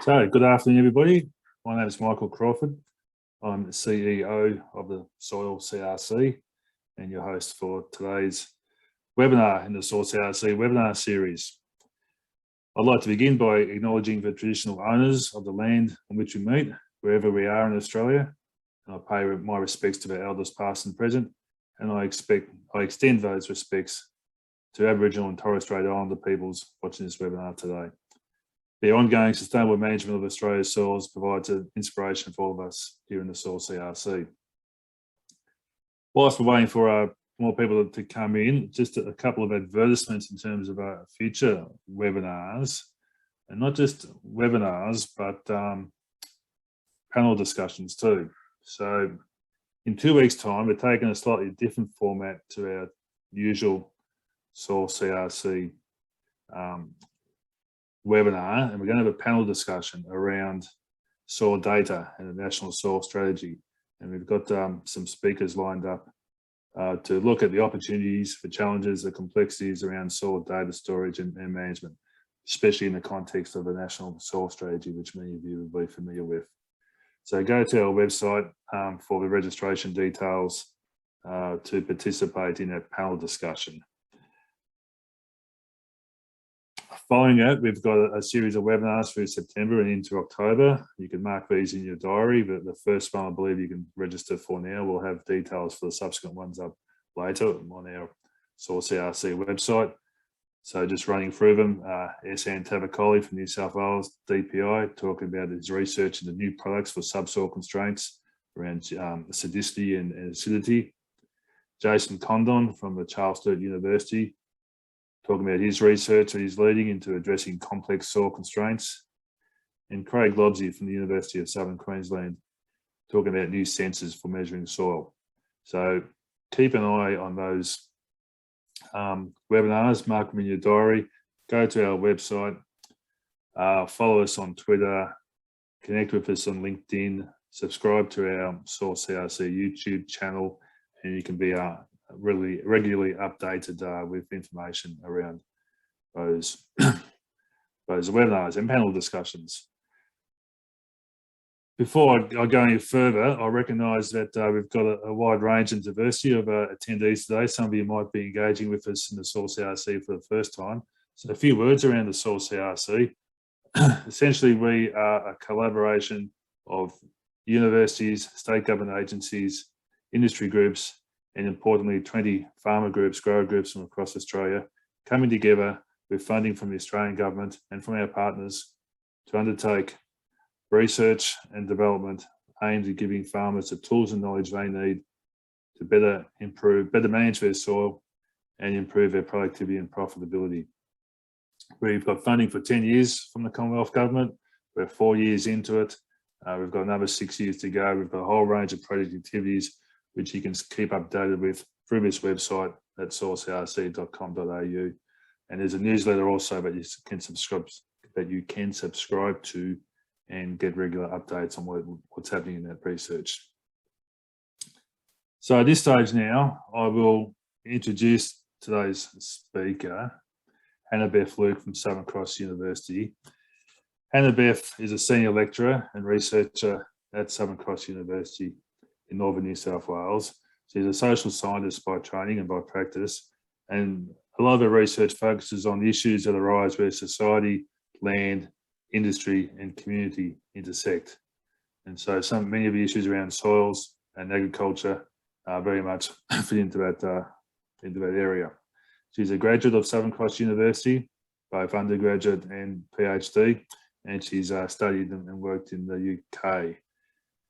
So, good afternoon, everybody. My name is Michael Crawford. I'm the CEO of the Soil CRC and your host for today's webinar in the Soil CRC webinar series. I'd like to begin by acknowledging the traditional owners of the land on which we meet, wherever we are in Australia. And I pay my respects to their elders past and present, and I extend those respects to Aboriginal and Torres Strait Islander peoples watching this webinar today. The ongoing sustainable management of Australia's soils provides an inspiration for all of us here in the Soil CRC. Whilst we're waiting for more people to come in, just a couple of advertisements in terms of our future webinars, and not just webinars, but panel discussions too. So in 2 weeks' time, we're taking a slightly different format to our usual Soil CRC webinar, and we're going to have a panel discussion around soil data and the national soil strategy. And we've got some speakers lined up to look at the opportunities, the challenges, the complexities around soil data storage and management, especially in the context of the national soil strategy, which many of you will be familiar with. So go to our website for the registration details to participate in that panel discussion. Following that, we've got a series of webinars through September and into October. You can mark these in your diary, but the first one I believe you can register for now. We'll have details for the subsequent ones up later on our Soil CRC website. So just running through them, Esan Tavakoli from New South Wales DPI talking about his research into new products for subsoil constraints around acidity and acidity. Jason Condon from the Charles Sturt University talking about his research that he's leading into addressing complex soil constraints. And Craig Lobsey from the University of Southern Queensland talking about new sensors for measuring soil. So keep an eye on those webinars, mark them in your diary, go to our website, follow us on Twitter, connect with us on LinkedIn, subscribe to our Soil CRC YouTube channel, and you can be really regularly updated with information around those webinars and panel discussions. Before I go any further, I recognise that we've got a wide range and diversity of attendees today. Some of you might be engaging with us in the Soil CRC for the first time. So a few words around the Soil CRC. Essentially, we are a collaboration of universities, state government agencies, industry groups, and importantly, 20 farmer groups, grower groups from across Australia, coming together with funding from the Australian government and from our partners to undertake research and development aimed at giving farmers the tools and knowledge they need to better manage their soil and improve their productivity and profitability. We've got funding for 10 years from the Commonwealth Government. We're 4 years into it. We've got another 6 years to go. We've got a whole range of project activities which you can keep updated with through this website at soilcrc.com.au. And there's a newsletter also that you can subscribe to and get regular updates on what's happening in that research. So at this stage now, I will introduce today's speaker, Hanabeth Luke from Southern Cross University. Hanabeth is a senior lecturer and researcher at Southern Cross University in northern New South Wales. She's a social scientist by training and by practice, and a lot of her research focuses on the issues that arise where society, land, industry and community intersect. And so many of the issues around soils and agriculture very much fit into that area. She's a graduate of Southern Cross University, both undergraduate and PhD, and she's studied and worked in the UK.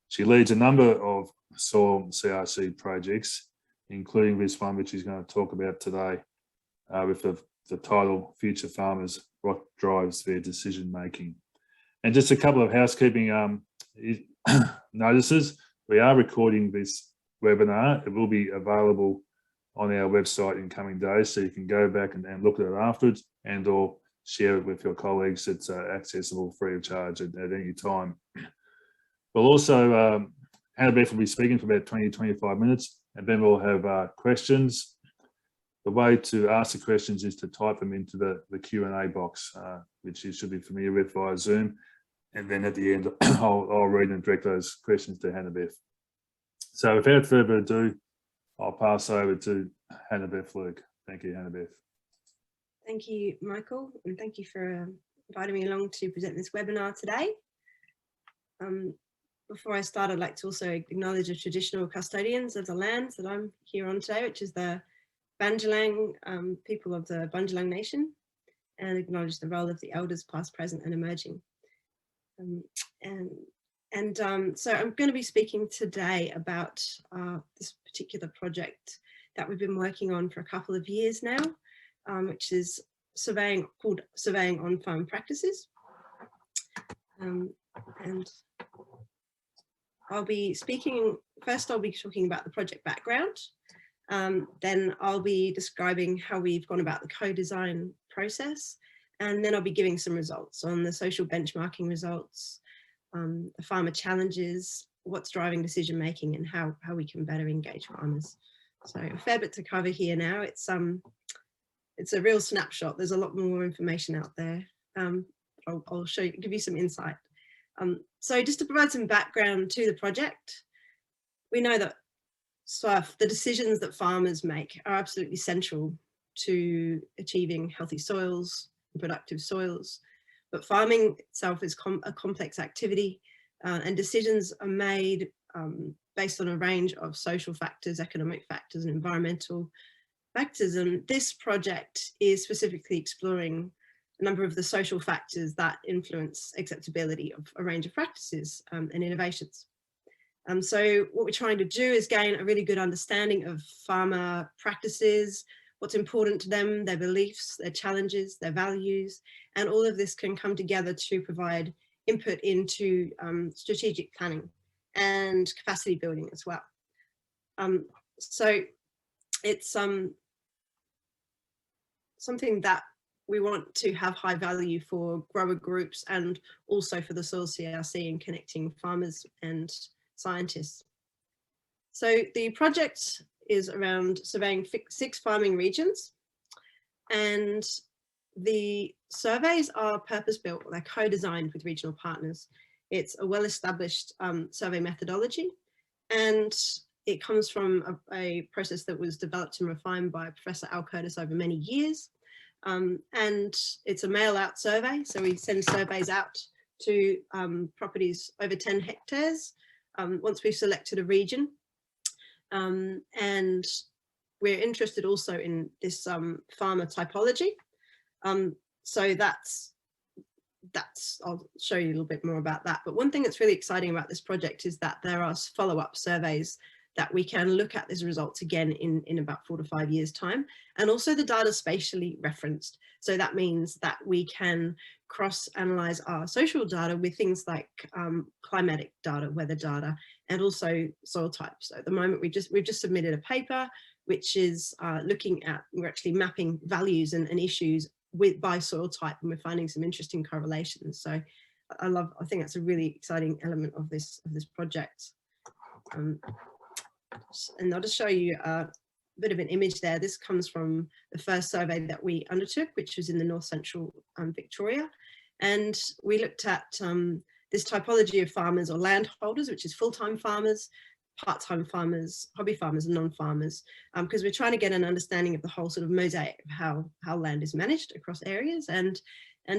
She leads a number of soil CRC projects, including this one, which she's going to talk about today, with the title, Future Farmers, What Drives Their Decision Making. And just a couple of housekeeping notices. We are recording this webinar. It will be available on our website in coming days, so you can go back and look at it afterwards and or share it with your colleagues. It's accessible free of charge at any time. We'll also, Hanabeth will be speaking for about 20-25 minutes, and then we'll have questions. The way to ask the questions is to type them into the Q&A box, which you should be familiar with via Zoom. and then at the end, I'll read and direct those questions to Hanabeth. So without further ado, I'll pass over to Hanabeth Luke. Thank you, Hanabeth. Thank you, Michael, and thank you for inviting me along to present this webinar today. Before I start, I'd like to also acknowledge the traditional custodians of the lands that I'm here on today, which is the Bundjalung people of the Bundjalung Nation, and acknowledge the role of the elders past, present and emerging. So I'm going to be speaking today about this particular project that we've been working on for a couple of years now, which is called Surveying On-Farm Practices. And I'll be speaking, first I'll be talking about the project background, then I'll be describing how we've gone about the co-design process, and then I'll be giving some results on the social benchmarking results, the farmer challenges, what's driving decision making, and how we can better engage farmers. So a fair bit to cover here now. It's a real snapshot. There's a lot more information out there. I'll show you, give you some insight. So just to provide some background to the project, we know that the decisions that farmers make are absolutely central to achieving healthy soils and productive soils. But farming itself is a complex activity, and decisions are made based on a range of social factors, economic factors, and environmental factors. And this project is specifically exploring a number of the social factors that influence acceptability of a range of practices and innovations. So what we're trying to do is gain a really good understanding of farmer practices, what's important to them, their beliefs, their challenges, their values, and all of this can come together to provide input into strategic planning and capacity building as well. So it's something that we want to have high value for grower groups and also for the soil CRC in connecting farmers and scientists. So the project is around surveying 6 farming regions, and the surveys are purpose-built, they're co-designed with regional partners. It's a well-established survey methodology, and it comes from a process that was developed and refined by Professor Al Curtis over many years. And it's a mail-out survey, so we send surveys out to properties over 10 hectares once we've selected a region. And we're interested also in this farmer typology. So that's, I'll show you a little bit more about that. But one thing that's really exciting about this project is that there are follow-up surveys that we can look at these results again in about 4 to 5 years time, and also the data spatially referenced. So that means that we can cross-analyze our social data with things like climatic data, weather data, and also soil types. So at the moment, we've just submitted a paper which is looking at, we're actually mapping values and issues by soil type, and we're finding some interesting correlations. So I think that's a really exciting element of this project. And I'll just show you a bit of an image there. This comes from the first survey that we undertook, which was in the north central Victoria. And we looked at this typology of farmers or landholders, which is full-time farmers, part-time farmers, hobby farmers and non-farmers, because we're trying to get an understanding of the whole sort of mosaic of how land is managed across areas. And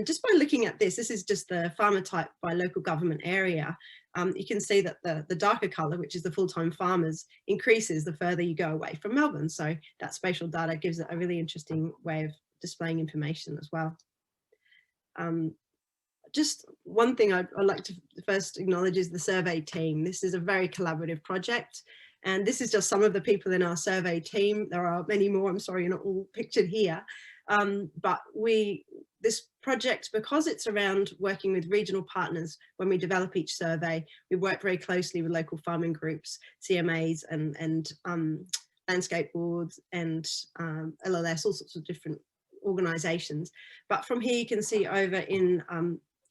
just by looking at this is just the farmer type by local government area. You can see that the darker colour, which is the full-time farmers, increases the further you go away from Melbourne. So that spatial data gives it a really interesting way of displaying information as well. Just one thing I'd like to first acknowledge is the survey team. This is a very collaborative project, and this is just some of the people in our survey team. There are many more, I'm sorry, you're not all pictured here. But this project, because it's around working with regional partners when we develop each survey, we work very closely with local farming groups, CMAs and landscape boards and LLS, all sorts of different organisations. But from here you can see over in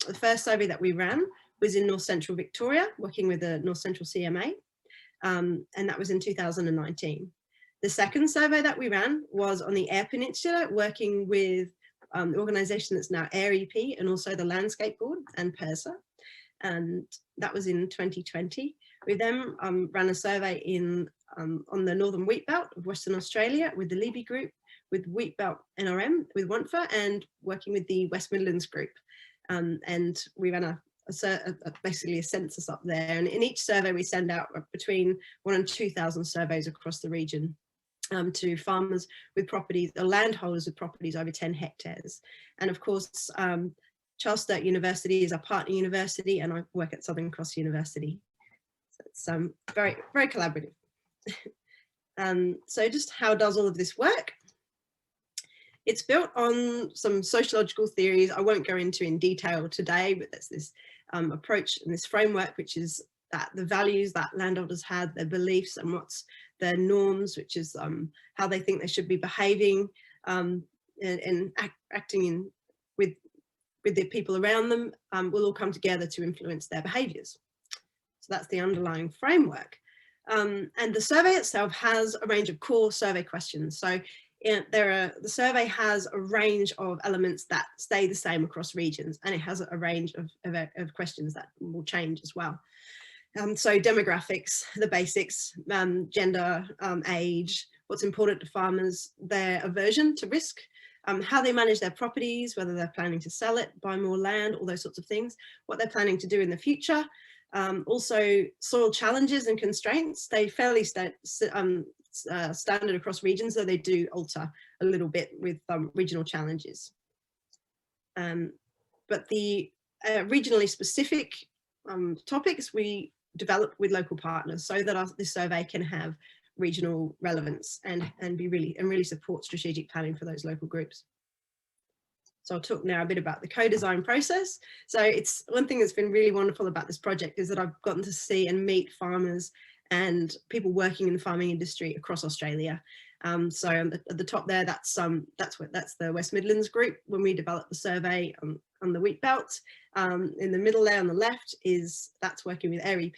the first survey that we ran was in North Central Victoria, working with the North Central CMA, and that was in 2019. The second survey that we ran was on the Eyre Peninsula, working with the organisation that's now Eyre EP and also the Landscape Board and PERSA. and that was in 2020. We then ran a survey on the northern wheatbelt of Western Australia with the Libby group, with Wheatbelt NRM, with WANFA, and working with the West Midlands group. And we ran basically a census up there. And in each survey, we send out between 1,000 and 2,000 surveys across the region to farmers with properties, or landholders with properties over 10 hectares. And of course, Charles Sturt University is our partner university, and I work at Southern Cross University. So it's very, very collaborative. So just how does all of this work? It's built on some sociological theories I won't go into in detail today, but there's this approach and this framework, which is that the values that landowners had, their beliefs, and what's their norms, which is how they think they should be behaving and acting with the people around them, will all come together to influence their behaviours. So that's the underlying framework. And the survey itself has a range of core survey questions. So the survey has a range of elements that stay the same across regions, and it has a range of questions that will change as well. So demographics, the basics, gender, age, what's important to farmers, their aversion to risk, how they manage their properties, whether they're planning to sell it, buy more land, all those sorts of things, what they're planning to do in the future. Also soil challenges and constraints stay fairly standard across regions, though they do alter a little bit with regional challenges. But the regionally specific topics we develop with local partners so that this survey can have regional relevance and really support strategic planning for those local groups. So I'll talk now a bit about the co-design process. So it's one thing that's been really wonderful about this project is that I've gotten to see and meet farmers and people working in the farming industry across Australia. So at the top there, that's the West Midlands group when we developed the survey on the wheatbelt. In the middle there on the left that's working with Eyre,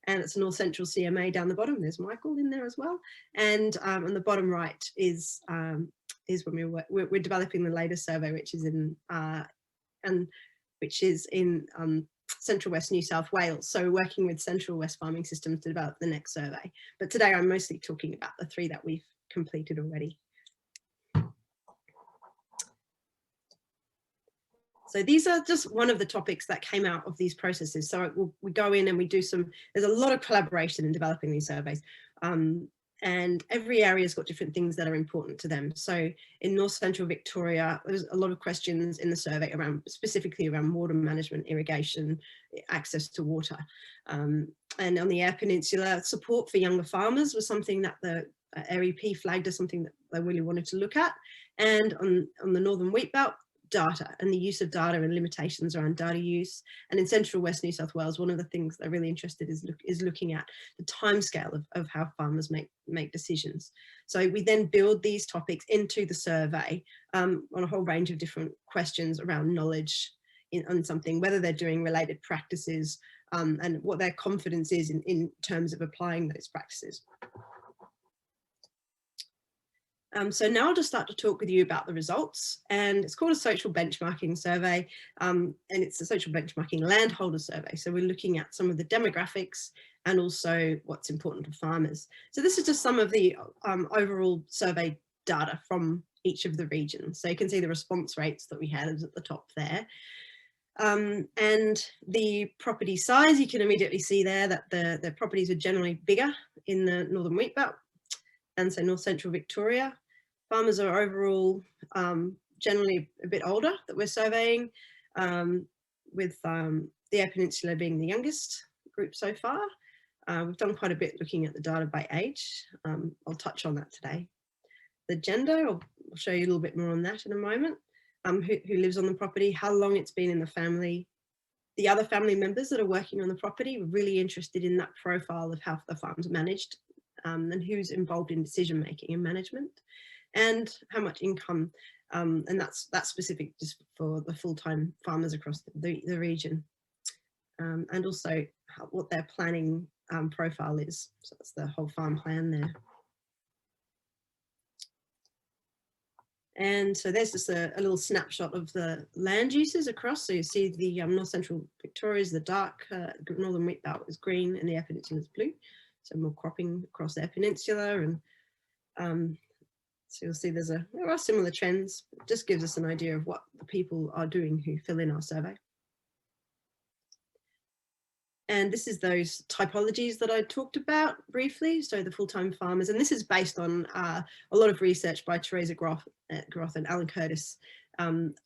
and it's a North Central CMA down the bottom. There's Michael in there as well. And on the bottom right is when we're developing the latest survey, which is in Central West New South Wales. So we're working with Central West Farming Systems to develop the next survey. But today I'm mostly talking about the 3 that we've completed already. So these are just one of the topics that came out of these processes. So we go in and we do there's a lot of collaboration in developing these surveys. And every area's got different things that are important to them. So in North Central Victoria, there's a lot of questions in the survey specifically around water management, irrigation, access to water. And on the Eyre Peninsula, support for younger farmers was something that the REP flagged as something that they really wanted to look at. And on the Northern Wheatbelt, data and the use of data and limitations around data use. And in Central West New South Wales, one of the things they're really interested is looking at the timescale of how farmers make decisions. So we then build these topics into the survey on a whole range of different questions around knowledge on something, whether they're doing related practices and what their confidence is in terms of applying those practices. So now I'll just start to talk with you about the results, and it's called a social benchmarking survey, and it's a social benchmarking landholder survey. So we're looking at some of the demographics and also what's important to farmers. So this is just some of the overall survey data from each of the regions. So you can see the response rates that we had at the top there. And the property size, you can immediately see there that the properties are generally bigger in the Northern Wheatbelt and so North Central Victoria. Farmers are overall generally a bit older that we're surveying, with the Eyre Peninsula being the youngest group so far. We've done quite a bit looking at the data by age. I'll touch on that today. The gender, I'll show you a little bit more on that in a moment. Who lives on the property, how long it's been in the family, the other family members that are working on the property. We're really interested in that profile of how the farm's managed and who's involved in decision making and management, and how much income, and that's specific just for the full-time farmers across the region, and also what their planning profile is. So that's the whole farm plan there. And so there's just a little snapshot of the land uses across. So you see the north central Victoria is the dark, northern Wheatbelt is green, and the Eyre Peninsula is blue. So more cropping across the Eyre Peninsula. And so you'll see there are similar trends. It just gives us an idea of what the people are doing who fill in our survey. And this is those typologies that I talked about briefly. So the full-time farmers, and this is based on a lot of research by Teresa Groth and Alan Curtis,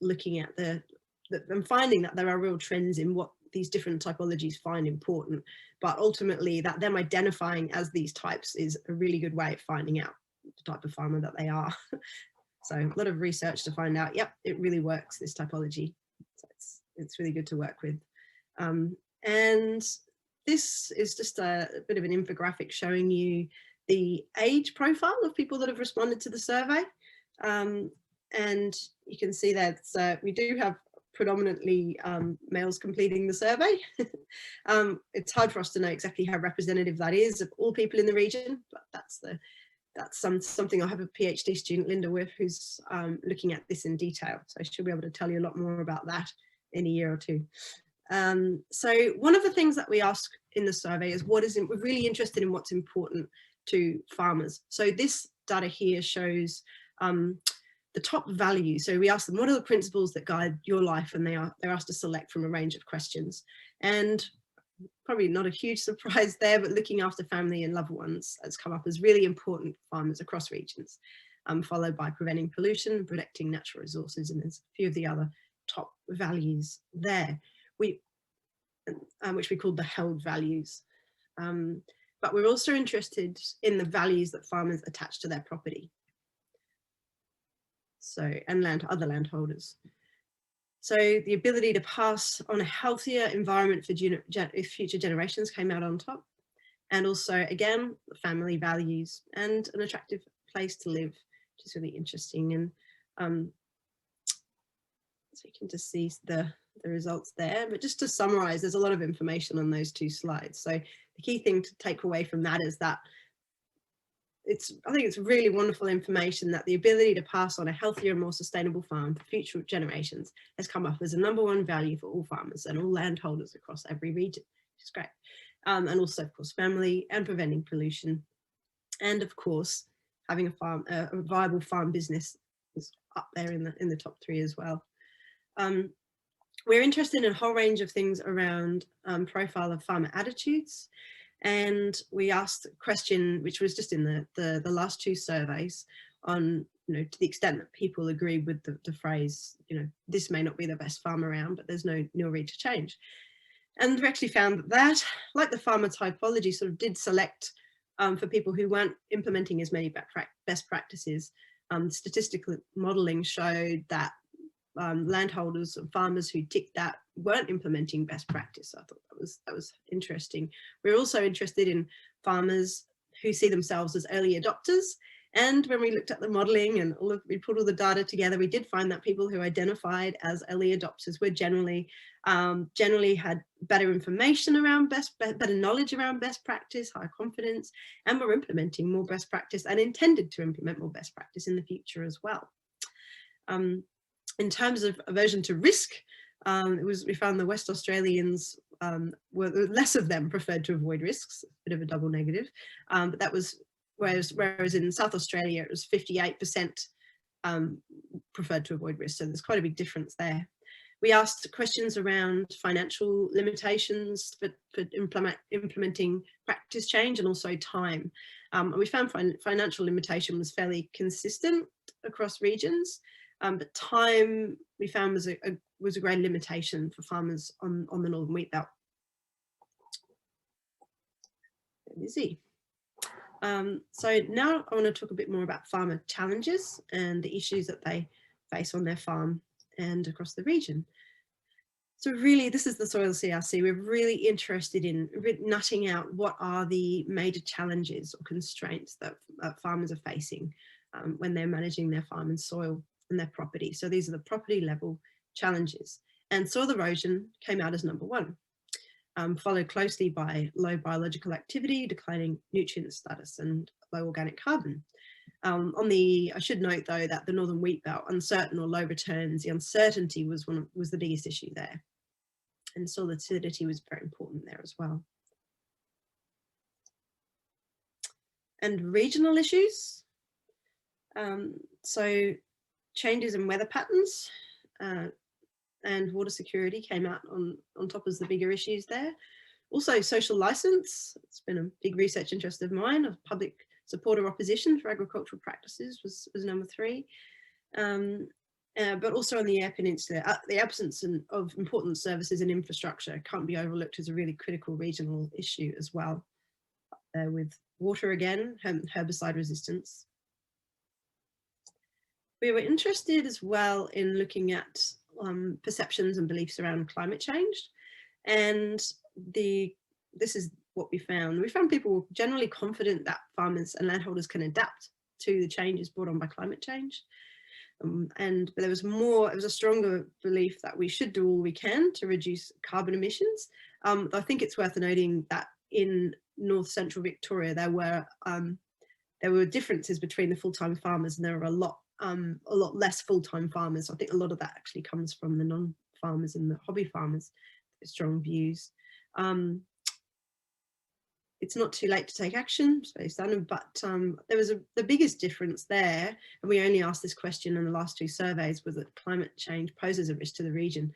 looking at and finding that there are real trends in what these different typologies find important, but ultimately that them identifying as these types is a really good way of finding out the type of farmer that they are. So a lot of research to find out, yep, it really works, this typology. So it's really good to work with. And this is just a bit of an infographic showing you the age profile of people that have responded to the survey. And you can see that we do have predominantly males completing the survey. It's hard for us to know exactly how representative that is of all people in the region, but that's something I have a PhD student, Linda, with, who's looking at this in detail. So she'll be able to tell you a lot more about that in a year or two. So one of the things that we ask in the survey is we're really interested in what's important to farmers. So this data here shows the top values. So we ask them, what are the principles that guide your life? And they're asked to select from a range of questions. And probably not a huge surprise there, but looking after family and loved ones has come up as really important for farmers across regions, followed by preventing pollution, protecting natural resources, and there's a few of the other top values there. Which we called the held values. But we're also interested in the values that farmers attach to their property. So, and other landholders. So the ability to pass on a healthier environment for future generations came out on top. And also, again, family values and an attractive place to live, which is really interesting. And so you can just see the results there. But just to summarize, there's a lot of information on those two slides. So the key thing to take away from that is that I think it's really wonderful information that the ability to pass on a healthier and more sustainable farm for future generations has come up as a #1 value for all farmers and all landholders across every region, which is great. And also, of course, family and preventing pollution. And of course, having a viable farm business is up there in the top 3 as well. We're interested in a whole range of things around profile of farmer attitudes. And we asked a question, which was just in the last 2 surveys, on, to the extent that people agree with the phrase, this may not be the best farm around, but there's no need to change. And we actually found that, like the farmer typology, sort of did select for people who weren't implementing as many best practices. Statistical modelling showed that landholders and farmers who ticked that weren't implementing best practice. I thought that was interesting. We're also interested in farmers who see themselves as early adopters. And when we looked at the modelling and we put all the data together, we did find that people who identified as early adopters were generally had better information around better knowledge around best practice, higher confidence, and were implementing more best practice and intended to implement more best practice in the future as well. In terms of aversion to risk, we found the West Australians were less of them preferred to avoid risks, a bit of a double negative, but that was whereas in South Australia it was 58% preferred to avoid risk, so there's quite a big difference there. We asked questions around financial limitations for implementing practice change and also time. We found financial limitation was fairly consistent across regions. But time we found was a great limitation for farmers on the Northern Wheatbelt. Busy. So now I want to talk a bit more about farmer challenges and the issues that they face on their farm and across the region. So really, this is the Soil CRC. We're really interested in nutting out what are the major challenges or constraints that farmers are facing when they're managing their farm and soil and their property. So these are the property level challenges. And soil erosion came out as #1, followed closely by low biological activity, declining nutrient status, and low organic carbon. I should note though that the Northern Wheatbelt, uncertain or low returns, the uncertainty was the biggest issue there, and soil acidity was very important there as well. And regional issues, so changes in weather patterns and water security came out on top as the bigger issues there. Also social license, it's been a big research interest of mine, of public support or opposition for agricultural practices was number 3. But also on the Eyre Peninsula, the absence of important services and infrastructure can't be overlooked as a really critical regional issue as well, with water again, herbicide resistance. We were interested as well in looking at perceptions and beliefs around climate change, and this is what we found. We found people were generally confident that farmers and landholders can adapt to the changes brought on by climate change. But there was a stronger belief that we should do all we can to reduce carbon emissions. I think it's worth noting that in north central Victoria, there were differences between the full-time farmers, and there were a lot less full-time farmers. I think a lot of that actually comes from the non-farmers and the hobby farmers, strong views. It's not too late to take action, but there was the biggest difference there, and we only asked this question in the last 2 surveys, was that climate change poses a risk to the region.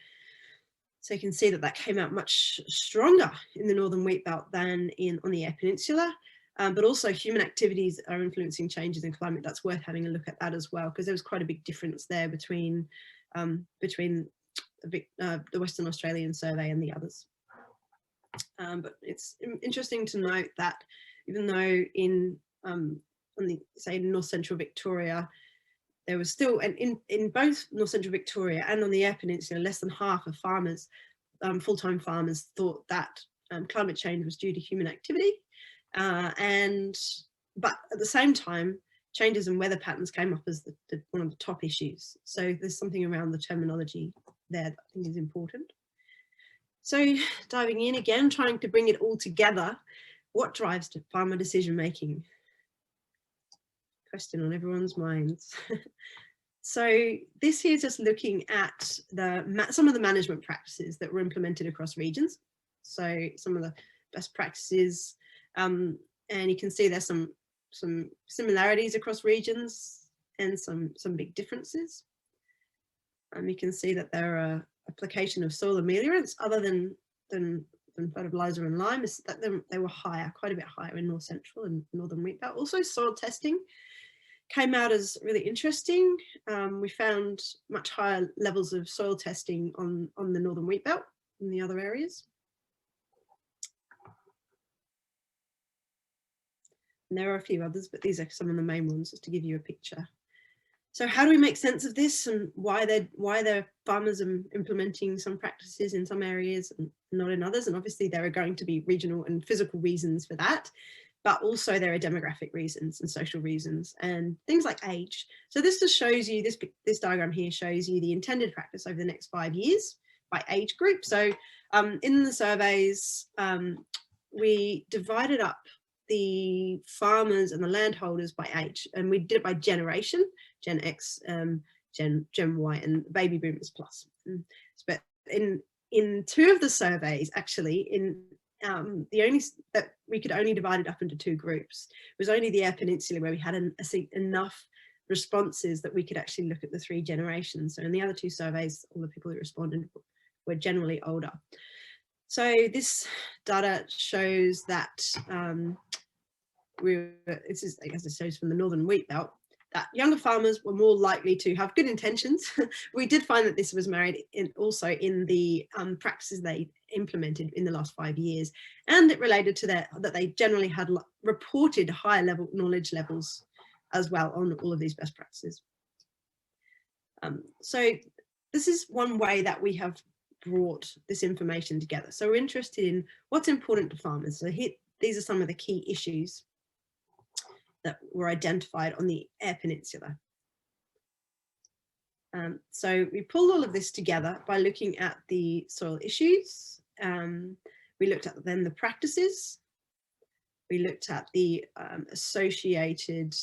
So you can see that came out much stronger in the Northern Wheatbelt than on the Eyre Peninsula, but also human activities are influencing changes in climate. That's worth having a look at that as well, because there was quite a big difference there between the Western Australian survey and the others. But it's interesting to note that even though on the, say, North Central Victoria, there was still, and in both North Central Victoria and on the Eyre Peninsula, less than half of farmers, full-time farmers, thought that climate change was due to human activity. But at the same time, changes in weather patterns came up as one of the top issues. So there's something around the terminology there that I think is important. So diving in again, trying to bring it all together, what drives farmer decision making? Question on everyone's minds. So this here is just looking at some of the management practices that were implemented across regions. So some of the best practices, and you can see there's some similarities across regions and some big differences. You can see that there are application of soil ameliorants other than fertilizer and lime, is that they were higher, quite a bit higher in North Central and Northern Wheatbelt. Also soil testing came out as really interesting. We found much higher levels of soil testing on the Northern Wheatbelt than the other areas. And there are a few others, but these are some of the main ones, just to give you a picture. So how do we make sense of this, and why the farmers are implementing some practices in some areas and not in others? And obviously there are going to be regional and physical reasons for that, but also there are demographic reasons and social reasons and things like age. So this just shows you, this diagram here shows you the intended practice over the next 5 years by age group. So in the surveys, we divided up the farmers and the landholders by age, and we did it by generation, Gen X, Gen Y, and baby boomers plus. But in 2 of the surveys, actually, that we could only divide it up into 2 groups. It was only the Eyre Peninsula where we had enough responses that we could actually look at the 3 generations. So in the other 2 surveys, all the people who responded were generally older. So this data shows that this is, I guess it shows from the Northern Wheatbelt, that younger farmers were more likely to have good intentions. We did find that this was married also in the practices they implemented in the last 5 years, and it related to that they generally had reported higher knowledge levels as well on all of these best practices. So this is one way that we have brought this information together. So we're interested in what's important to farmers. So here, these are some of the key issues that were identified on the Eyre Peninsula. So we pulled all of this together by looking at the soil issues. We looked at then the practices. We looked at the associated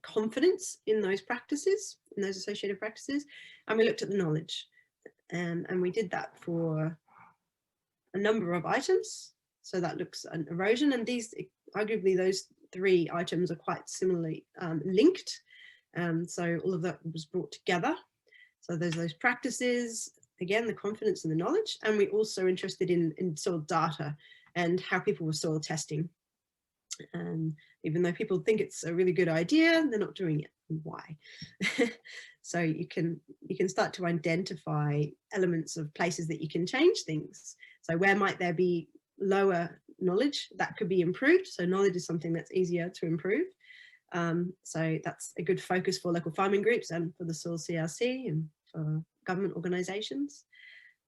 confidence in those practices, in those associated practices, and we looked at the knowledge. And we did that for a number of items. So that looks at erosion, and these, arguably those 3 items are quite similarly linked. So all of that was brought together. So there's those practices, again, the confidence and the knowledge, and we're also interested in soil data and how people were soil testing. Even though people think it's a really good idea, they're not doing it. Why? So you can start to identify elements of places that you can change things. So where might there be lower knowledge that could be improved? So knowledge is something that's easier to improve. So that's a good focus for local farming groups and for the soil CRC and for government organisations.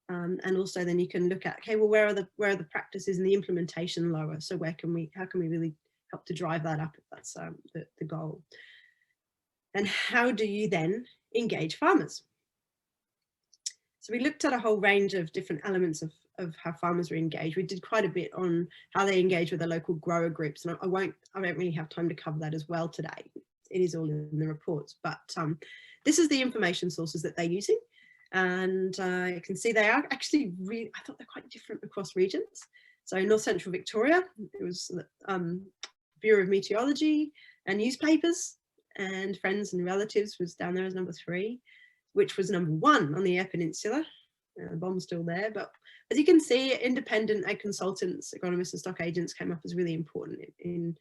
And also then you can look at, okay, well, where are the practices and the implementation lower? So how can we really help to drive that up if that's the goal? And how do you then engage farmers? So we looked at a whole range of different elements of how farmers were engaged. We did quite a bit on how they engage with the local grower groups, and I don't really have time to cover that as well today. It is all in the reports, but this is the information sources that they're using. And you can see they are actually really, I thought they're quite different across regions. So North Central Victoria, it was Bureau of Meteorology and newspapers, and Friends and Relatives was down there as number 3, which was number 1 on the Eyre Peninsula. The bomb's still there, but as you can see, independent ag consultants, agronomists and stock agents came up as really important in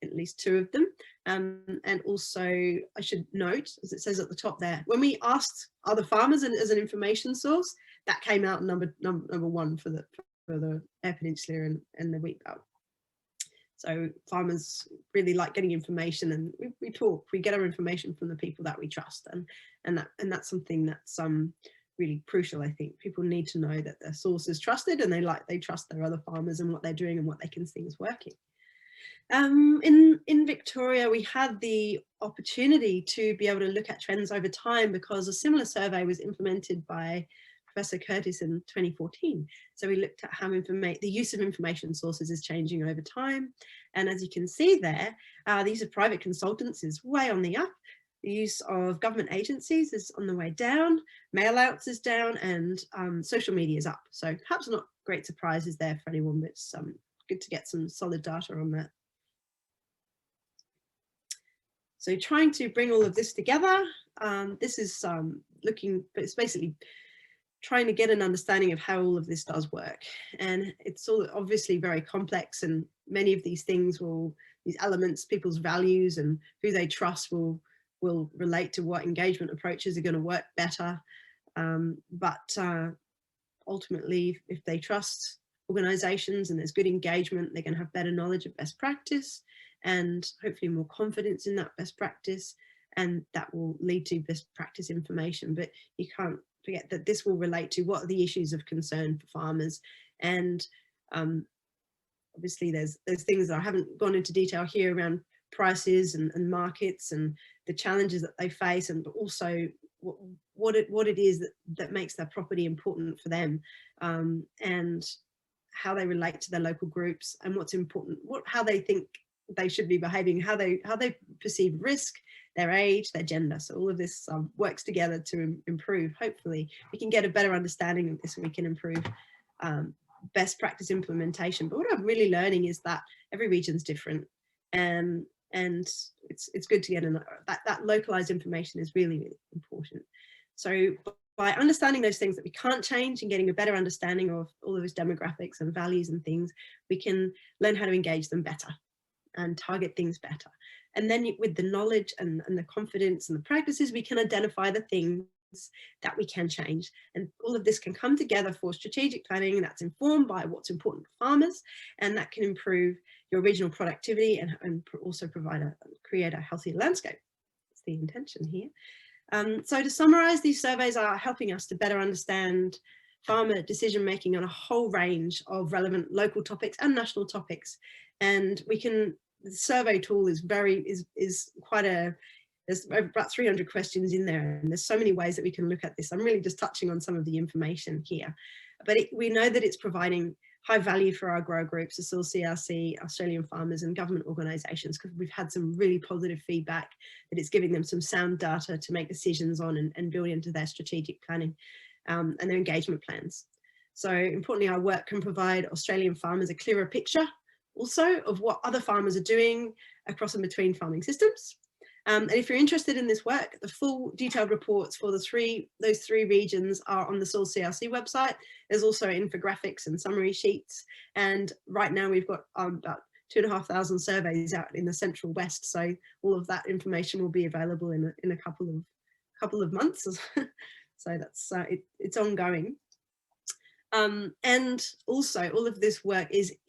at least 2 of them. And also, I should note, as it says at the top there, when we asked other farmers as an information source, that came out number 1 for the Eyre Peninsula and the Wheatbelt. So farmers really like getting information, and we get our information from the people that we trust, and that's something that's really crucial. I think people need to know that their source is trusted, and they trust their other farmers and what they're doing and what they can see is working. In Victoria, we had the opportunity to be able to look at trends over time because a similar survey was implemented by Professor Curtis in 2014. So we looked at how the use of information sources is changing over time. And as you can see there, the use of private consultants is way on the up. The use of government agencies is on the way down, mail outs is down, and social media is up. So perhaps not great surprises there for anyone, but it's good to get some solid data on that. So trying to bring all of this together, this is it's basically trying to get an understanding of how all of this does work. And it's all obviously very complex, and many of these things these elements, people's values and who they trust will relate to what engagement approaches are going to work better. But ultimately, if they trust organisations and there's good engagement, they're going to have better knowledge of best practice and hopefully more confidence in that best practice, and that will lead to best practice information. But you can't forget that this will relate to what are the issues of concern for farmers. And obviously there's things that I haven't gone into detail here around prices and markets and the challenges that they face, and also what it is that makes their property important for them, and how they relate to their local groups, and what's important, how they think they should be behaving, how they perceive risk, their age, their gender. So all of this works together to improve. Hopefully we can get a better understanding of this, and we can improve best practice implementation. But what I'm really learning is that every region's different, and it's good to get that localized information is really, really important. So by understanding those things that we can't change and getting a better understanding of all of those demographics and values and things, we can learn how to engage them better and target things better. And then with the knowledge and the confidence and the practices, we can identify the things that we can change. And all of this can come together for strategic planning that's informed by what's important to farmers, and that can improve your regional productivity and also create a healthier landscape. That's the intention here. So to summarize, these surveys are helping us to better understand farmer decision making on a whole range of relevant local topics and national topics. And the survey tool is quite there's about 300 questions in there, and there's so many ways that we can look at this. I'm really just touching on some of the information here, but we know that it's providing high value for our grower groups, the soil CRC, Australian farmers and government organisations, because we've had some really positive feedback that it's giving them some sound data to make decisions on and build into their strategic planning and their engagement plans. So importantly, our work can provide Australian farmers a clearer picture also of what other farmers are doing across and between farming systems. And if you're interested in this work, the full detailed reports for those three regions are on the Soil CRC website. There's also infographics and summary sheets. And right now we've got about 2,500 surveys out in the Central West. So all of that information will be available in a couple of months. So that's it's ongoing. And also all of this work is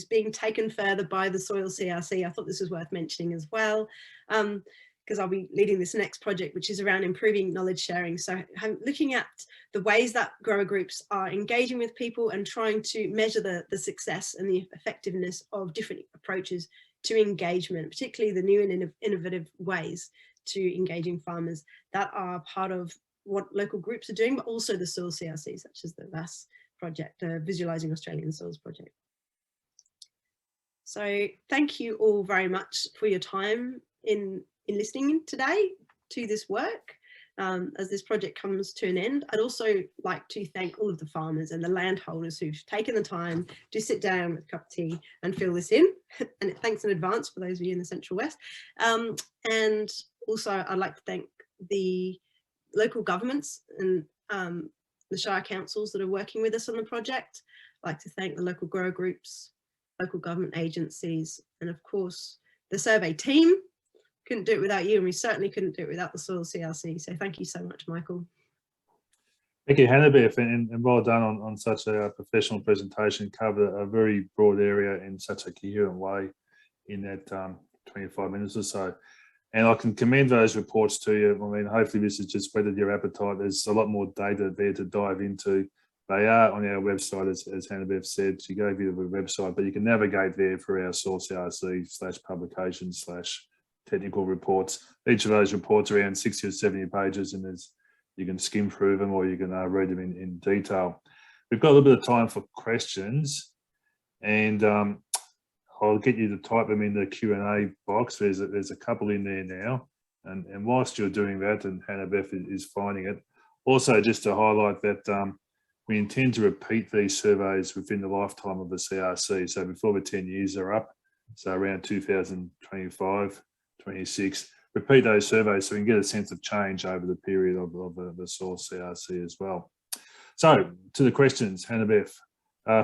being taken further by the Soil CRC. I thought this was worth mentioning as well, because I'll be leading this next project, which is around improving knowledge sharing. So looking at the ways that grower groups are engaging with people and trying to measure the success and the effectiveness of different approaches to engagement, particularly the new and innovative ways to engaging farmers that are part of what local groups are doing, but also the Soil CRC, such as the VAS project, Visualising Australian Soils project. So thank you all very much for your time in listening today to this work. As this project comes to an end, I'd also like to thank all of the farmers and the landholders who've taken the time to sit down with a cup of tea and fill this in. And thanks in advance for those of you in the Central West. And also I'd like to thank the local governments and the Shire councils that are working with us on the project. I'd like to thank the local grower groups, local government agencies, and of course the survey team. Couldn't do it without you, and we certainly couldn't do it without the Soil CRC. So thank you so much, Michael. Thank you, Hanabeth, and well done on such a professional presentation. Covered a very broad area in such a coherent way in that 25 minutes or so. And I can commend those reports to you. I mean, hopefully this has just whetted your appetite. There's a lot more data there to dive into. They are on our website, as Hanabeth said. She gave you the website, but you can navigate there for our Soil CRC /publications/technical reports. Each of those reports are around 60 or 70 pages, and you can skim through them or you can read them in detail. We've got a little bit of time for questions, and I'll get you to type them in the Q&A box. There's a couple in there now, and whilst you're doing that, and Hanabeth is finding it, also just to highlight that we intend to repeat these surveys within the lifetime of the CRC. So before the 10 years are up, so around 2025, 26, repeat those surveys so we can get a sense of change over the period of the Soil CRC as well. So to the questions, Hanabeth.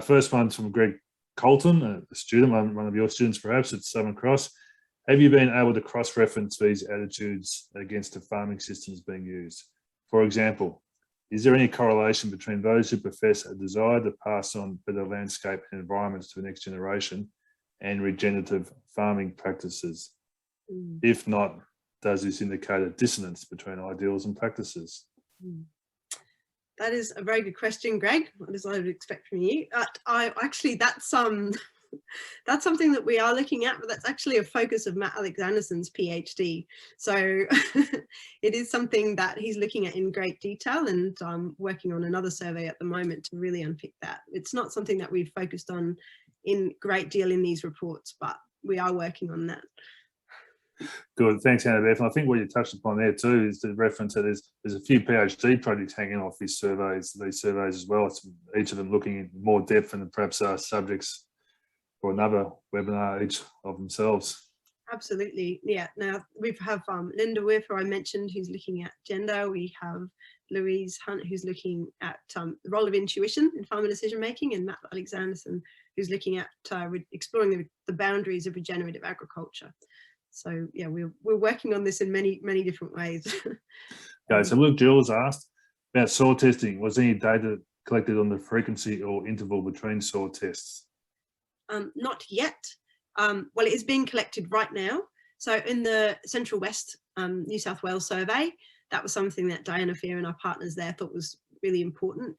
First one's from Greg Colton, a student, one of your students perhaps at Southern Cross. Have you been able to cross-reference these attitudes against the farming systems being used? For example, is there any correlation between those who profess a desire to pass on better landscape and environments to the next generation and regenerative farming practices? If not, does this indicate a dissonance between ideals and practices? That is a very good question, Greg. What is I would expect from you? That's something that we are looking at, but that's actually a focus of Matt Alexanderson's PhD. So it is something that he's looking at in great detail, and working on another survey at the moment to really unpick that. It's not something that we've focused on in great deal in these reports, but we are working on that. Good, thanks, Hanabeth. And I think what you touched upon there too is the reference that there's a few PhD projects hanging off these surveys as well. It's each of them looking in more depth and perhaps subjects for another webinar each of themselves. Absolutely, yeah. Now we have Linda Whiff, who I mentioned, who's looking at gender. We have Louise Hunt, who's looking at the role of intuition in farmer decision making, and Matt Alexanderson, who's looking at exploring the boundaries of regenerative agriculture. So yeah, we're working on this in many different ways. Okay, so Luke Jules asked about soil testing. Was any data collected on the frequency or interval between soil tests? Not yet. Well, it is being collected right now. So in the Central West New South Wales survey, that was something that Diana Fear and our partners there thought was really important.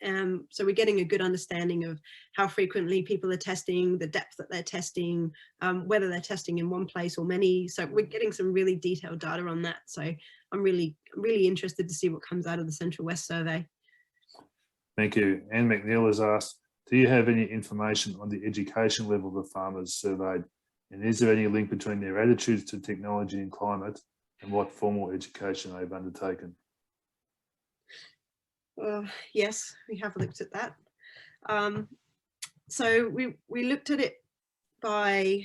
So we're getting a good understanding of how frequently people are testing, the depth that they're testing, whether they're testing in one place or many. So we're getting some really detailed data on that. So I'm really interested to see what comes out of the Central West survey. Thank you. Anne McNeil has asked, do you have any information on the education level of the farmers surveyed? And is there any link between their attitudes to technology and climate and what formal education they've undertaken? Yes, we have looked at that. So we looked at it by,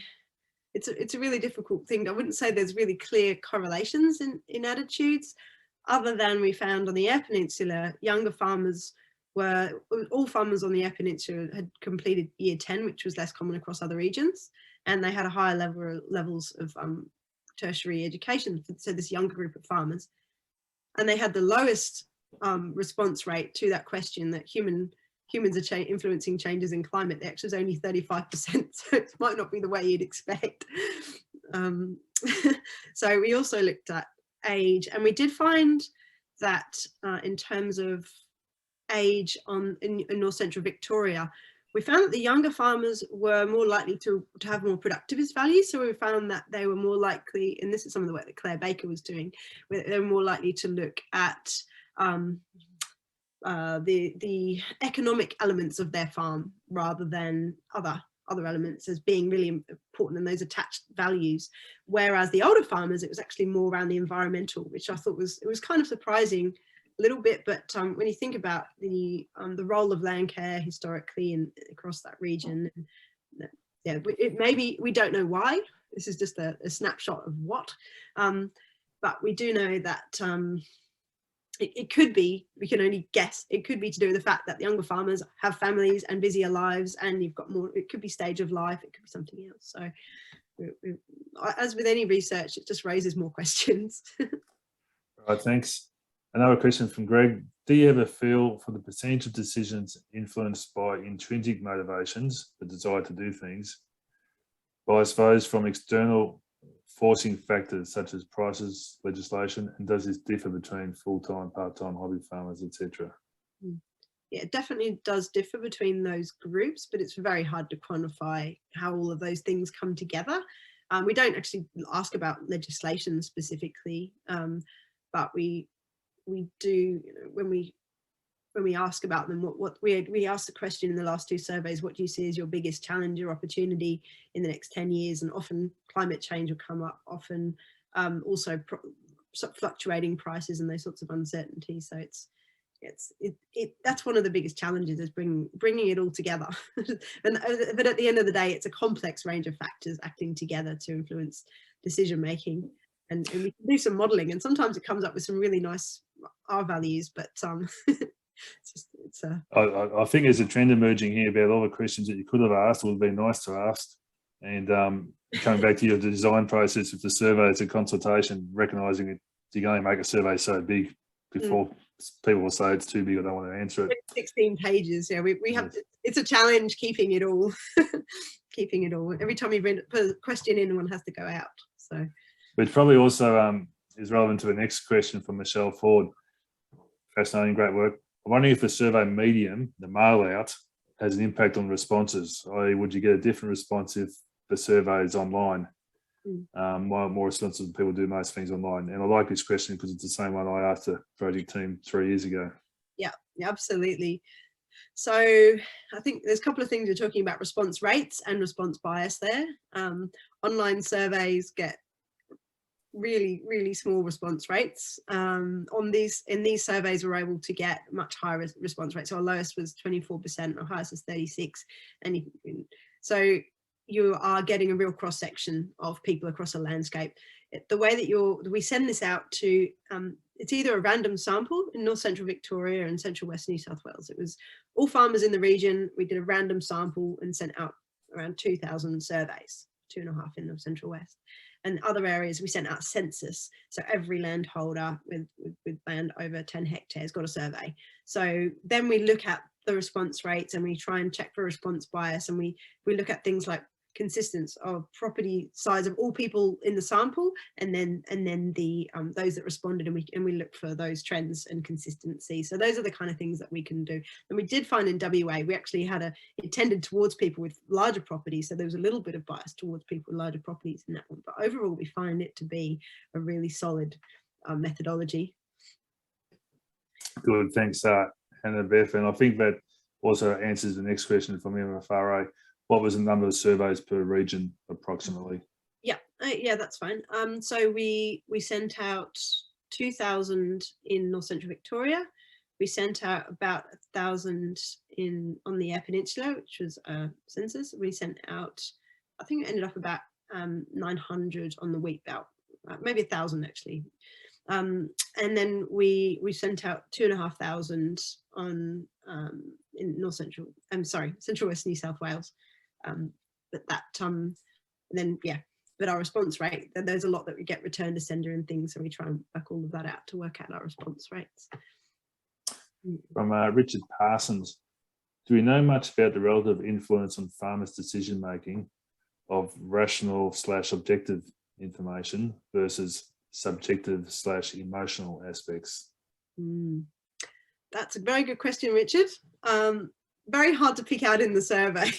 it's a really difficult thing. I wouldn't say there's really clear correlations in attitudes, other than we found on the Eyre Peninsula, younger farmers all farmers on the Eyre Peninsula had completed year 10, which was less common across other regions, and they had a higher levels of tertiary education, so this younger group of farmers. And they had the lowest response rate to that question, that humans are influencing changes in climate. The actually was only 35%, so it might not be the way you'd expect. So we also looked at age, and we did find that in terms of age in North Central Victoria, we found that the younger farmers were more likely to have more productivist values. So we found that they were more likely, and this is some of the work that Claire Baker was doing, they were more likely to look at the economic elements of their farm rather than other elements as being really important, and those attached values. Whereas the older farmers, it was actually more around the environmental, which I thought was kind of surprising a little bit. But when you think about the role of land care historically and across that region, yeah, maybe we don't know why. This is just a snapshot of what, but we do know that it could be, we can only guess, it could be to do with the fact that the younger farmers have families and busier lives, and you've got more, it could be stage of life, it could be something else. So as with any research, it just raises more questions. Right, thanks. Another question from Greg. Do you have a feel for the percentage of decisions influenced by intrinsic motivations, the desire to do things, by, I suppose, from external forcing factors such as prices, legislation, and does this differ between full-time, part-time, hobby farmers, etc.? Yeah, it definitely does differ between those groups, but it's very hard to quantify how all of those things come together. We don't actually ask about legislation specifically, but we do, you know, when we ask about them, what we asked the question in the last two surveys, what do you see as your biggest challenge or opportunity in the next 10 years? And often climate change will come up, often also fluctuating prices and those sorts of uncertainties. So that's one of the biggest challenges, is bringing it all together. But at the end of the day, it's a complex range of factors acting together to influence decision making. And we can do some modelling, and sometimes it comes up with some really nice R values, but I think there's a trend emerging here about all the questions that you could have asked or would be nice to ask. And coming back to your design process of the survey, it's a consultation, recognising that you can only make a survey so big before people will say it's too big, I don't want to answer it. 16 pages, yeah, we have to, it's a challenge keeping it all. Keeping it all. Every time you put a question in, one has to go out. So, but probably also is relevant to the next question from Michelle Ford. Fascinating, great work. I'm wondering if the survey medium, the mail out, has an impact on responses. i.e., would you get a different response if the survey is online? More responsive people do most things online. And I like this question because it's the same one I asked the project team 3 years ago. Yeah, absolutely. So I think there's a couple of things you're talking about: response rates and response bias there. Online surveys get really small response rates. In these surveys, we're able to get much higher response rates. So our lowest was 24%, our highest was 36%. And so you are getting a real cross section of people across a landscape. The way that we send this out to, it's either a random sample in North Central Victoria and Central West New South Wales. It was all farmers in the region. We did a random sample and sent out around 2,000 surveys, 2.5 in the Central West. And other areas, we sent out census. So every landholder with land over 10 hectares got a survey. So then we look at the response rates and we try and check for response bias. And we look at things like consistence of property size of all people in the sample, and then the those that responded, and we look for those trends and consistency. So those are the kind of things that we can do. And we did find in WA, we actually had it tended towards people with larger properties, so there was a little bit of bias towards people with larger properties in that one, but overall we find it to be a really solid methodology. Good, thanks Hanabeth. And I think that Also answers the next question from Emma Farrow. What was the number of surveys per region approximately? Yeah, that's fine. So we sent out 2,000 in North Central Victoria. We sent out about 1,000 on the Eyre Peninsula, which was a census. We sent out, I think it ended up about 900 on the Wheatbelt, maybe 1,000 actually. And then we sent out 2,500 on in North Central. Central West New South Wales. But our response rate, there's a lot that we get return to sender and things, so we try and work all of that out to work out our response rates. From Richard Parsons, do we know much about the relative influence on farmers' decision making of rational/objective information versus subjective/emotional aspects? That's a very good question, Richard. Very hard to pick out in the survey.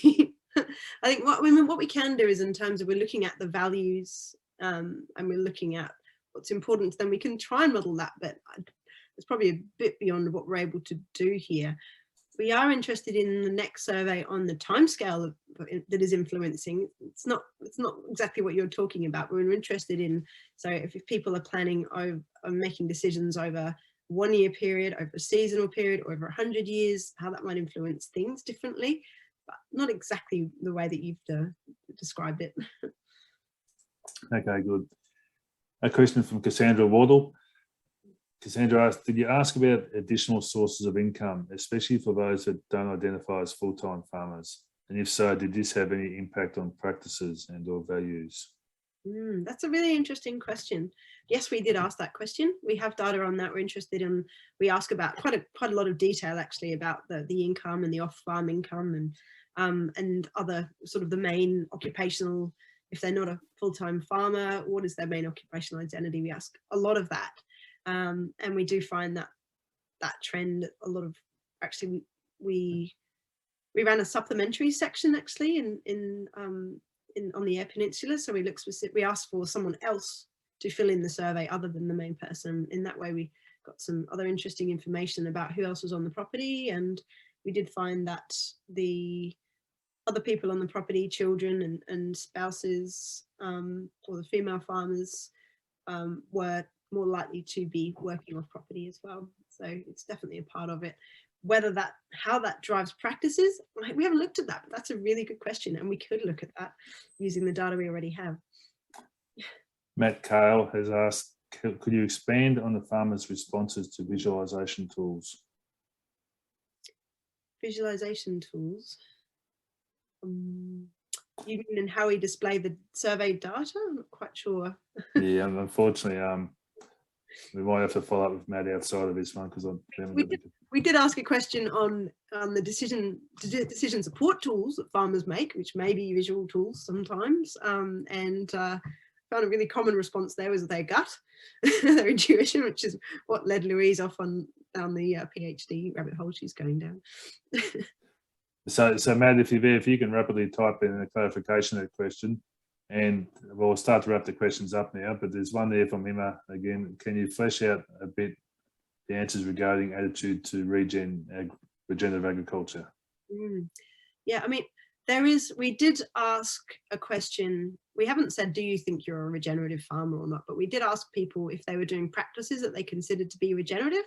I think what we can do is, in terms of, we're looking at the values and we're looking at what's important, then we can try and model that, but it's probably a bit beyond what we're able to do here. We are interested in the next survey on the timescale that is influencing. It's not exactly what you're talking about. We're interested in, so if people are planning on making decisions over 1 year period, over a seasonal period, or over 100 years, how that might influence things differently, but not exactly the way that you've described it. Okay, good. A question from Cassandra Wardle. Cassandra asked, did you ask about additional sources of income, especially for those that don't identify as full-time farmers? And if so, did this have any impact on practices and or values? That's a really interesting question. Yes, we did ask that question. We have data on that. We're interested in, we ask about quite a lot of detail actually about the income and the off-farm income and other sort of the main occupational, if they're not a full-time farmer, what is their main occupational identity? We ask a lot of that. And we do find that trend, a lot of, actually we ran a supplementary section actually on the Eyre Peninsula. So we asked for someone else to fill in the survey other than the main person. In that way, we got some other interesting information about who else was on the property. And we did find that the other people on the property, children and spouses, or the female farmers, were more likely to be working off property as well. So it's definitely a part of it. How that drives practices, we haven't looked at that, but that's a really good question, and we could look at that using the data we already have. Matt Cale has asked, could you expand on the farmers' responses to visualization tools? Visualization tools? You mean in how we display the survey data? I'm not quite sure. Yeah, unfortunately, we might have to follow up with Matt outside of this one, because we did ask a question on the decision support tools that farmers make, which may be visual tools sometimes, and found a really common response there was their gut, their intuition, which is what led Louise off down the PhD rabbit hole she's going down. So Matt, if you can rapidly type in a clarification of that question, and we'll start to wrap the questions up now, but there's one there from Emma again. Can you flesh out a bit the answers regarding attitude to regenerative agriculture? Yeah, I mean, we did ask a question. We haven't said, do you think you're a regenerative farmer or not? But we did ask people if they were doing practices that they considered to be regenerative.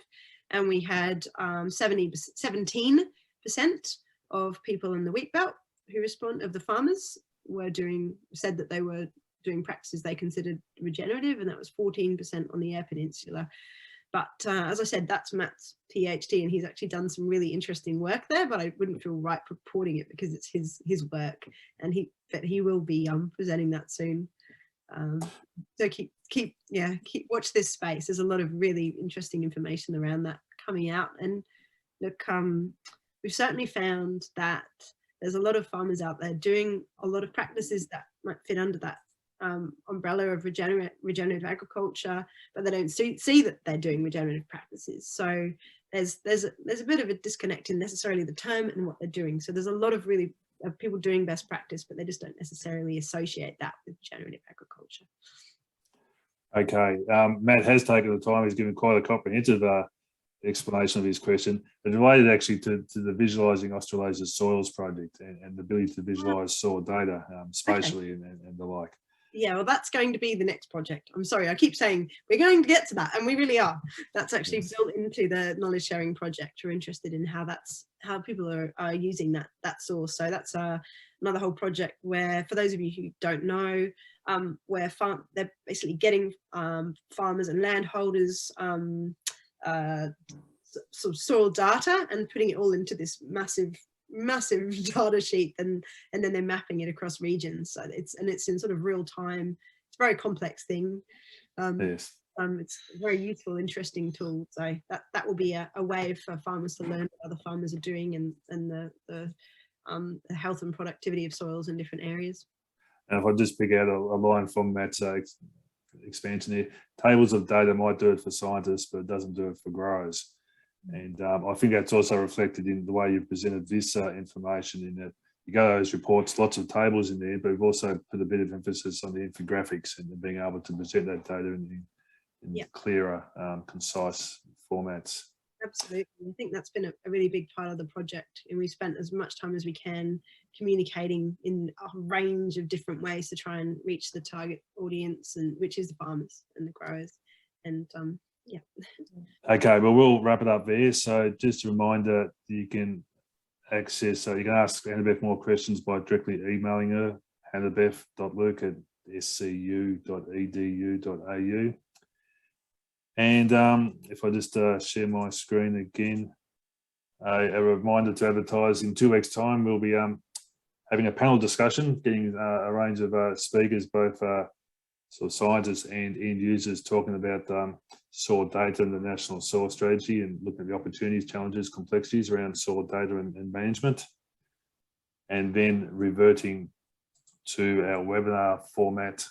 And we had 17% of people in the Wheatbelt of the farmers said that they were doing practices they considered regenerative, and that was 14% on the Eyre Peninsula. But as I said, that's Matt's PhD, and he's actually done some really interesting work there, but I wouldn't feel right reporting it because it's his work, and he will be presenting that soon. So keep watch this space. There's a lot of really interesting information around that coming out. And look, we've certainly found that there's a lot of farmers out there doing a lot of practices that might fit under that umbrella of regenerative agriculture, but they don't see that they're doing regenerative practices. So there's a bit of a disconnect in necessarily the term and what they're doing. So there's a lot of people doing best practice, but they just don't necessarily associate that with regenerative agriculture. Okay, Matt has taken the time. He's given quite a comprehensive explanation of his question. But related actually to the Visualising Australasia Soils project and the ability to visualise soil data spatially and the like. Yeah, well, that's going to be the next project. I'm sorry, I keep saying we're going to get to that, and we really are. That's actually built into the knowledge sharing project. We're interested in how people are using that source. So that's another whole project where, for those of you who don't know, where they're basically getting farmers and landholders sort of soil data and putting it all into this massive data sheet, and then they're mapping it across regions. So it's in sort of real time. It's a very complex thing. Yes. It's a very useful, interesting tool. So that will be a way for farmers to learn what other farmers are doing and the health and productivity of soils in different areas. And if I just pick out a line from Matt's expansion here, tables of data might do it for scientists, but it doesn't do it for growers. And I think that's also reflected in the way you presented this information, in that you go to those reports, lots of tables in there, but we've also put a bit of emphasis on the infographics and being able to present that data in clearer, concise formats. Absolutely. I think that's been a really big part of the project, and we've spent as much time as we can communicating in a range of different ways to try and reach the target audience, and which is the farmers and the growers. And yeah. Okay, well, we'll wrap it up there. So just a reminder, you can access, so you can ask Hanabeth more questions by directly emailing her, hanabeth.luke@scu.edu.au. And if I just share my screen again, a reminder to advertise in 2 weeks' time, we'll be having a panel discussion, getting a range of speakers, both sort of scientists and end users, talking about soil data and the national soil strategy, and looking at the opportunities, challenges, complexities around soil data and management. And then reverting to our webinar format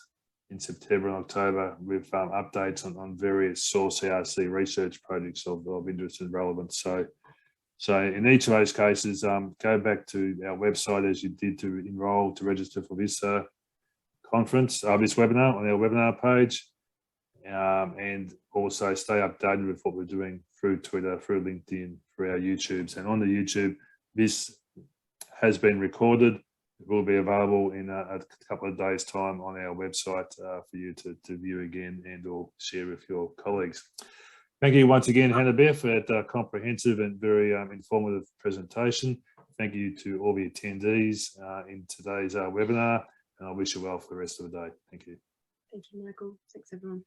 in September and October with updates on various soil CRC research projects of interest and relevance. So in each of those cases, go back to our website as you did to enrol to register for this conference, this webinar, on our webinar page, and also stay updated with what we're doing through Twitter, through LinkedIn, through our YouTubes. And on the YouTube, this has been recorded. It will be available in a couple of days' time on our website for you to view again and or share with your colleagues. Thank you once again, Hanabeth, for that comprehensive and very informative presentation. Thank you to all the attendees in today's webinar, and I wish you well for the rest of the day. Thank you. Thank you, Michael. Thanks, everyone.